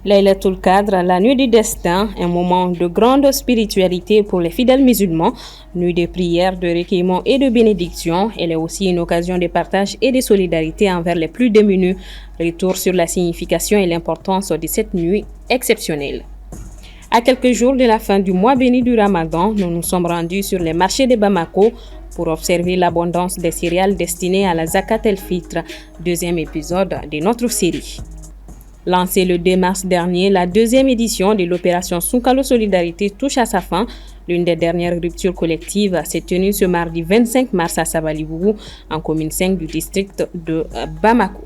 Laylatul Qadr, la nuit du destin, un moment de grande spiritualité pour les fidèles musulmans, nuit de prière, de recueillement et de bénédiction. Elle est aussi une occasion de partage et de solidarité envers les plus démunis. Retour sur la signification et l'importance de cette nuit exceptionnelle. À quelques jours de la fin du mois béni du Ramadan, nous nous sommes rendus sur les marchés de Bamako pour observer l'abondance des céréales destinées à la Zakat el-Fitr, deuxième épisode de notre série. Lancée le 2 mars dernier, la deuxième édition de l'opération Soukalo Solidarité touche à sa fin. L'une des dernières ruptures collectives s'est tenue ce mardi 25 mars à Sabalibougou, en commune 5 du district de Bamako.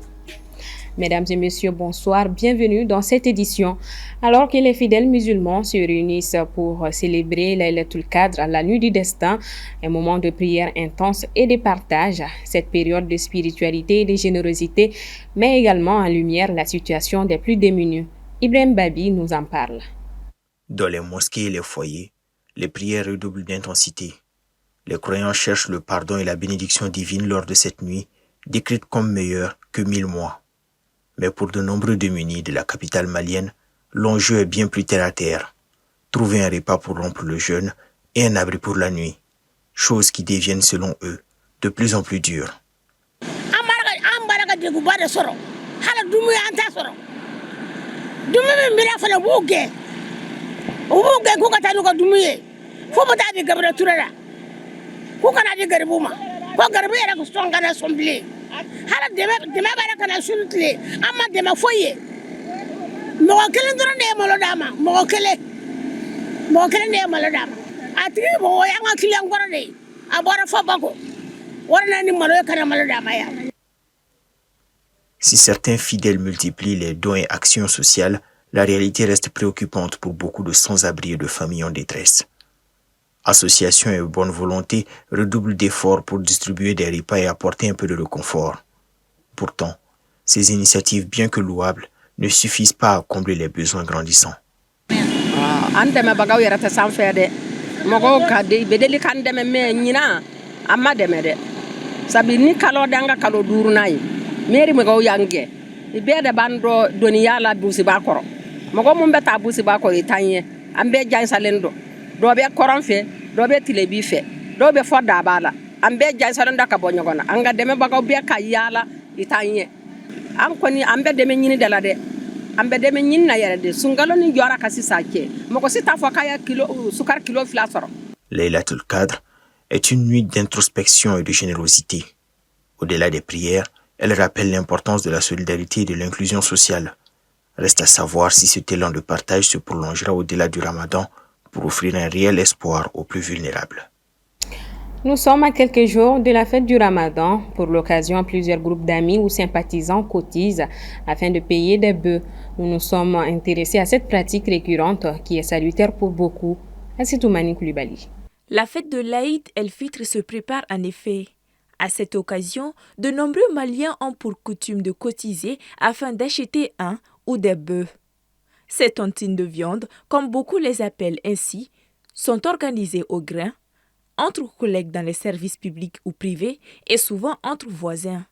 Mesdames et messieurs, bonsoir, bienvenue dans cette édition. Alors que les fidèles musulmans se réunissent pour célébrer Laylatul Qadr, la nuit du destin, un moment de prière intense et de partage, cette période de spiritualité et de générosité met également en lumière la situation des plus démunis. Ibrahim Babi nous en parle. Dans les mosquées et les foyers, les prières redoublent d'intensité. Les croyants cherchent le pardon et la bénédiction divine lors de cette nuit, décrite comme meilleure que 1000 mois. Mais pour de nombreux démunis de la capitale malienne, l'enjeu est bien plus terre-à-terre. Trouver un repas pour rompre le jeûne et un abri pour la nuit, choses qui deviennent selon eux de plus en plus dures. hala dema bara kana surutle amma dema foye mo kelen dron de mo lo dama mo kelen de mo lo dama atri bo yanga kilian goro de abora fa bako warna ni mo lo kana mo lo dama ya. Si certains fidèles multiplient les dons et actions sociales, la réalité reste préoccupante pour beaucoup de sans-abri et de familles en détresse. Associations et bonne volonté redoublent d'efforts pour distribuer des repas et apporter un peu de réconfort. Pourtant, ces initiatives, bien que louables, ne suffisent pas à combler les besoins grandissants. Dobe koron fe dobe tilebi fe dobe foda bala ambe jansaron da ka bonyogona anga deme bagaw be ka yala itanye an koni ambe deme nyini dala de ambe deme nyini na yere de sungalo ni jora kasi sake moko sita fo kaya kilo sukar kilo flasoro. Laylatul Qadr est une nuit d'introspection et de générosité. Au-delà des prières, elle rappelle l'importance de la solidarité et de l'inclusion sociale. Reste à savoir si cet élan de partage se prolongera au-delà du Ramadan pour offrir un réel espoir aux plus vulnérables. Nous sommes à quelques jours de la fête du Ramadan. Pour l'occasion, plusieurs groupes d'amis ou sympathisants cotisent afin de payer des bœufs. Nous nous sommes intéressés à cette pratique récurrente qui est salutaire pour beaucoup. Assitoumani Koulibaly. La fête de l'Aïd el-Fitr se prépare en effet. À cette occasion, de nombreux Maliens ont pour coutume de cotiser afin d'acheter un ou des bœufs. Ces tontines de viande, comme beaucoup les appellent ainsi, sont organisées au grain, entre collègues dans les services publics ou privés et souvent entre voisins.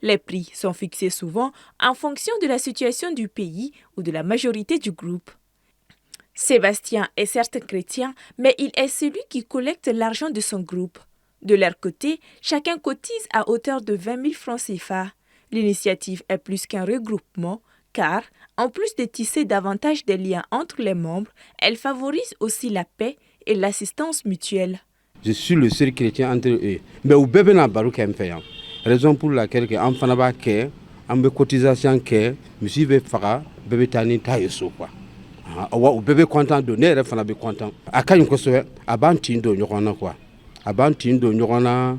Les prix sont fixés souvent en fonction de la situation du pays ou de la majorité du groupe. Sébastien est certes chrétien, mais il est celui qui collecte l'argent de son groupe. De leur côté, chacun cotise à hauteur de 20 000 francs CFA. L'initiative est plus qu'un regroupement, car, en plus de tisser davantage des liens entre les membres, elle favorise aussi la paix et l'assistance mutuelle. Je suis le seul chrétien entre eux. Mais au bébé n'a pas fait. Raison pour laquelle on fait pas que, on fait cotisation que, monsieur veut faire, bébé tani taille quoi. Au bébé content donner, il faut content. À quand une chose, à ban tindo nyona quoi. À ban tindo nyona,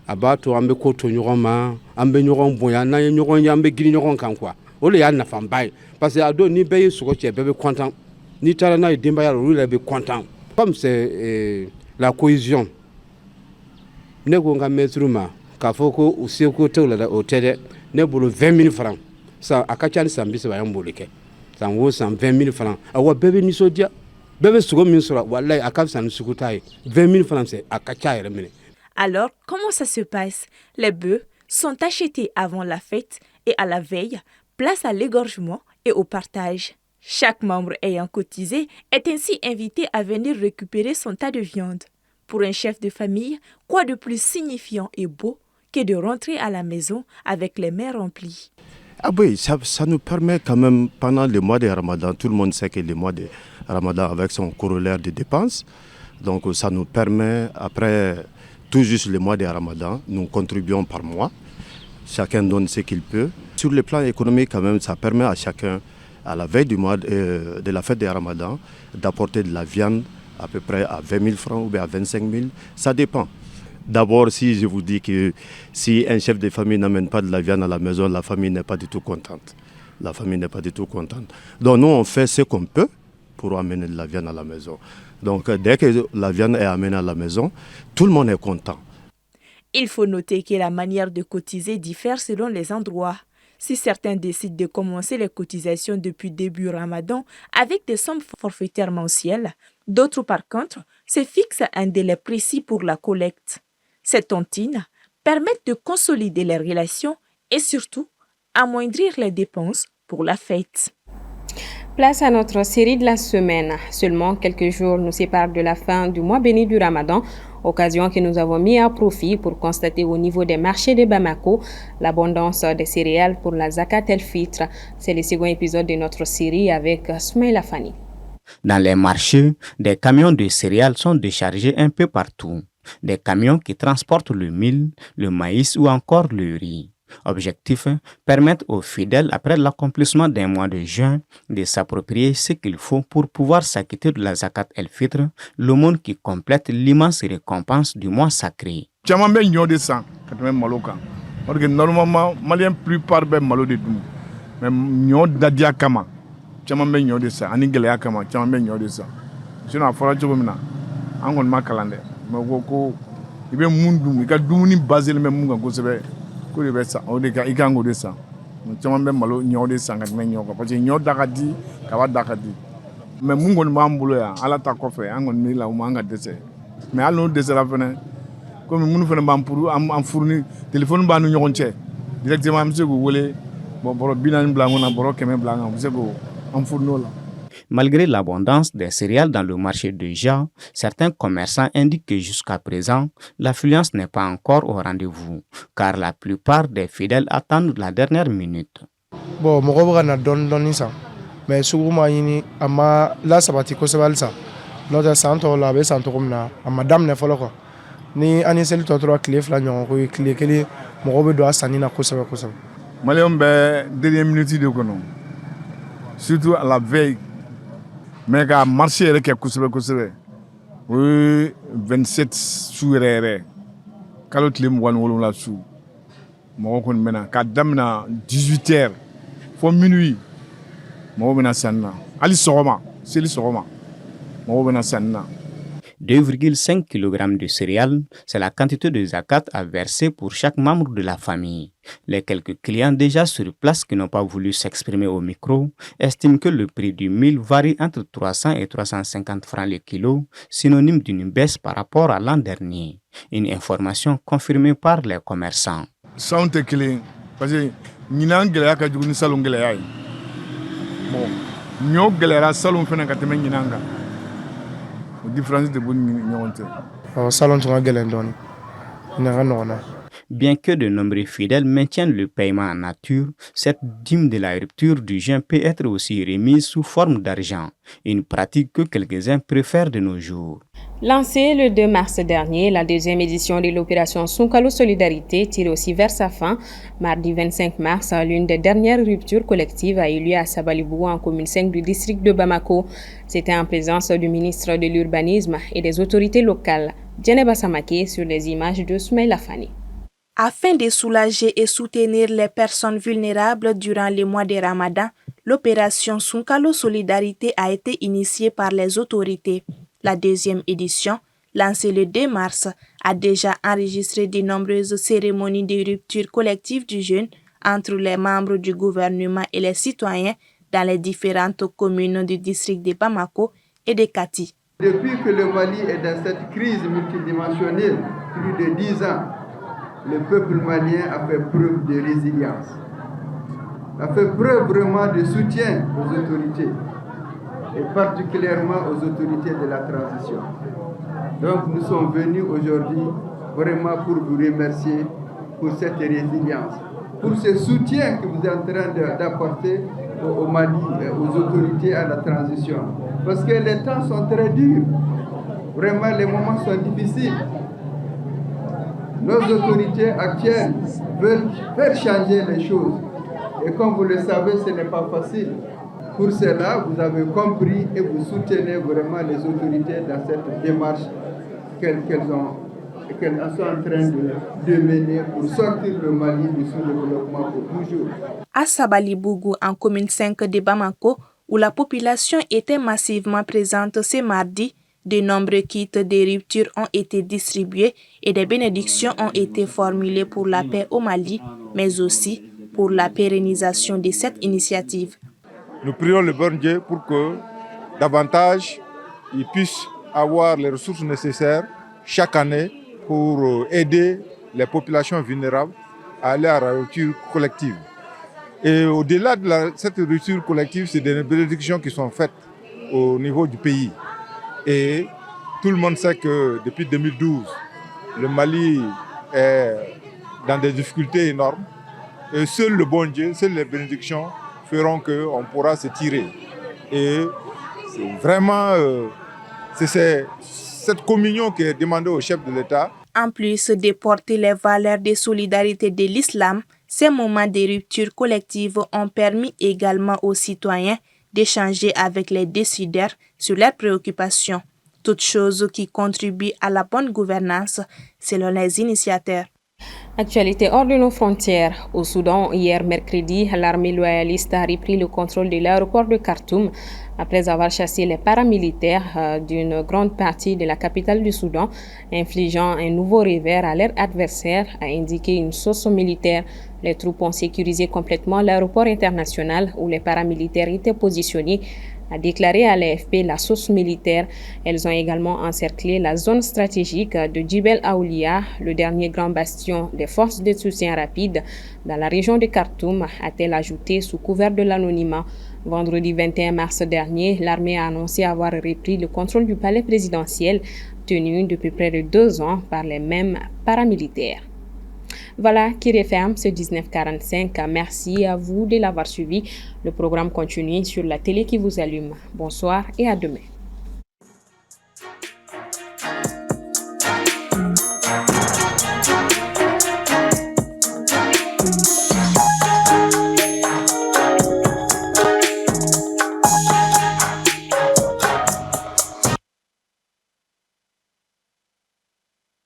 à bato ambe koto nyoma, ambe nyoron boya na nyoron yambe gini nyoron kan quoi. Ole ya na fambay parce que ado ni beye soko che bébé content. Ni tala na demba ya lui bébé content. Comme c'est la cohésion. Ne gonga metruma ka foko useko tawla da hôtel ne bolo 20 000 francs. Ça akachani sambisa ba yamboleke. Ça vaut 120 000 francs. Awa bébé ni sodia. Bébé sugo min sura wallahi akafsa ni sukutai. 20 000 francs c'est akacha remene. Alors, comment ça se passe? Les bœufs sont achetés avant la fête et à la veille, place à l'égorgement et au partage. Chaque membre ayant cotisé est ainsi invité à venir récupérer son tas de viande. Pour un chef de famille, quoi de plus signifiant et beau que de rentrer à la maison avec les mains remplies. Ah oui, ça nous permet quand même, pendant le mois de Ramadan, tout le monde sait que le mois de Ramadan avec son corollaire de dépenses, donc ça nous permet, après tout juste le mois de Ramadan, nous contribuons par mois, chacun donne ce qu'il peut. Sur le plan économique quand même, ça permet à chacun, à la veille du mois de la fête de Ramadan, d'apporter de la viande à peu près à 20 000 francs ou bien à 25 000, ça dépend. D'abord, si je vous dis que si un chef de famille n'amène pas de la viande à la maison, la famille n'est pas du tout contente. La famille n'est pas du tout contente. Donc nous, on fait ce qu'on peut pour amener de la viande à la maison. Donc dès que la viande est amenée à la maison, tout le monde est content. Il faut noter que la manière de cotiser diffère selon les endroits. Si certains décident de commencer les cotisations depuis début Ramadan avec des sommes forfaitaires mensuelles, d'autres par contre se fixent un délai précis pour la collecte. Ces tontines permettent de consolider les relations et surtout amoindrir les dépenses pour la fête. Place à notre série de la semaine. Seulement quelques jours nous séparent de la fin du mois béni du Ramadan, occasion que nous avons mis à profit pour constater au niveau des marchés de Bamako l'abondance des céréales pour la Zakat el-Fitr. C'est le second épisode de notre série avec Soumaïla Fani. Dans les marchés, des camions de céréales sont déchargés un peu partout. Des camions qui transportent le mil, le maïs ou encore le riz. Objectif, permettre aux fidèles, après l'accomplissement d'un mois de jeûne, de s'approprier ce qu'il faut pour pouvoir s'acquitter de la Zakat el-Fitr, l'aumône qui complète l'immense récompense du mois sacré. Normalement, Maliens plupart ben malo de dum. Mais ñoo dadia kama. Chama ben ñoo de ça, ani gele kama, chama ben ñoo de ça. Sinon afara jogo mina. Angon ma kalande. Mais ko ibe mundu, ika dumuni basel men munga ko sebe. Ko de ça, o de ka ika ngo de ça. Chama ben malo ñoo de ça ngat men ñoo ko parce que ñoo dakati, ka wa dakati. Mais mungon ma mbulo ya, ala ta ko fe, angon ni la o manga de ça. Mais alo de ça la fene. Comme nous faisons un pour en fournir téléphone ba nous ñoxonté directement monsieur go wolé bon boro binan blanc on a boro kemen blanc monsieur go en fournir là. Malgré l'abondance des céréales dans le marché de Ja, certains commerçants indiquent que jusqu'à présent, l'affluence n'est pas encore au rendez-vous, car la plupart des fidèles attendent la dernière minute. Bon, mo na don ça. Mais souvent yini ama la sabati ko sebalsa. Notre santo la be santo comme na madame ne folo ko. Ni aniseli tɔtɔrɔ tile fila ɲɔgɔn ko tile kelen mɔgɔw bɛ don a sanni na kosɛbɛ kosɛbɛ. Malien bɛ dernière minute de kɔnɔ surtout à la veille mais ka marché yɛrɛ kɛ kosɛbɛ kosɛbɛ o ye 27 su yɛrɛ kalo tile 27 su mɔgɔw kɔni bɛna k'a daminɛ 18h fo minuit mɔgɔw bɛna sanni na hali sɔgɔma seli sɔgɔma mɔgɔw bɛna sanni na. 2,5 kg de céréales, c'est la quantité de zakat à verser pour chaque membre de la famille. Les quelques clients déjà sur place qui n'ont pas voulu s'exprimer au micro estiment que le prix du mil varie entre 300 et 350 francs le kilo, synonyme d'une baisse par rapport à l'an dernier. Une information confirmée par les commerçants. Ça on te clé parce que ñinan gɛlɛya ka jugu ni salon gɛlɛya ye. Bon, ñoo gɛlɛyara salon fana ka tɛmɛ ñinan kan. Différence de Bien que de nombreux fidèles maintiennent le paiement en nature, cette dîme de la rupture du jeûne peut être aussi remise sous forme d'argent, une pratique que quelques-uns préfèrent de nos jours. Lancée le 2 mars dernier, la deuxième édition de l'opération Sunkalo Solidarité tire aussi vers sa fin. Mardi 25 mars, l'une des dernières ruptures collectives a eu lieu à Sabalibou, en commune 5 du district de Bamako. C'était en présence du ministre de l'Urbanisme et des autorités locales. Djeneba Samake sur les images de Soumaïla Fani. Afin de soulager et soutenir les personnes vulnérables durant les mois de Ramadan, l'opération Sunkalo Solidarité a été initiée par les autorités. La deuxième édition, lancée le 2 mars, a déjà enregistré de nombreuses cérémonies de rupture collective du jeûne entre les membres du gouvernement et les citoyens dans les différentes communes du district de Bamako et de Kati. Depuis que le Mali est dans cette crise multidimensionnelle, plus de 10 ans, le peuple malien a fait preuve de résilience, a fait preuve vraiment de soutien aux autorités. et particulièrement aux autorités de la transition. Donc nous sommes venus aujourd'hui vraiment pour vous remercier pour cette résilience, pour ce soutien que vous êtes en train d'apporter au Mali, aux autorités à la transition. Parce que les temps sont très durs. Vraiment, les moments sont difficiles. Nos autorités actuelles veulent faire changer les choses. Et comme vous le savez, ce n'est pas facile. Pour cela, vous avez compris et vous soutenez vraiment les autorités dans cette démarche qu'elles sont en train de mener pour sortir le Mali du sous-développement pour toujours. À Sabalibougou, en commune 5 de Bamako, où la population était massivement présente ce mardi, de nombreux kits de rupture ont été distribués et des bénédictions ont été formulées pour la paix au Mali, mais aussi pour la pérennisation de cette initiative. Nous prions le bon Dieu pour que davantage ils puissent avoir les ressources nécessaires chaque année pour aider les populations vulnérables à aller à la rupture collective. Et au-delà de cette rupture collective, c'est des bénédictions qui sont faites au niveau du pays. Et tout le monde sait que depuis 2012, le Mali est dans des difficultés énormes. Et seul le bon Dieu, seules les bénédictions feront qu'on pourra se tirer. Et c'est vraiment cette communion qui est demandée au chef de l'État. En plus de porter les valeurs de solidarité de l'islam, ces moments de rupture collective ont permis également aux citoyens d'échanger avec les décideurs sur leurs préoccupations, toutes choses qui contribuent à la bonne gouvernance selon les initiateurs. Actualité hors de nos frontières. Au Soudan, hier mercredi, l'armée loyaliste a repris le contrôle de l'aéroport de Khartoum après avoir chassé les paramilitaires d'une grande partie de la capitale du Soudan, infligeant un nouveau revers à leur adversaire, a indiqué une source militaire. Les troupes ont sécurisé complètement l'aéroport international où les paramilitaires étaient positionnés, a déclaré à l'AFP la source militaire. Elles ont également encerclé la zone stratégique de Djibel Aoulia, le dernier grand bastion des forces de soutien rapide dans la région de Khartoum, a-t-elle ajouté sous couvert de l'anonymat. Vendredi 21 mars dernier, l'armée a annoncé avoir repris le contrôle du palais présidentiel, tenu depuis près de 2 ans par les mêmes paramilitaires. Voilà qui referme ce 1945. Merci à vous de l'avoir suivi. Le programme continue sur la télé qui vous allume. Bonsoir et à demain.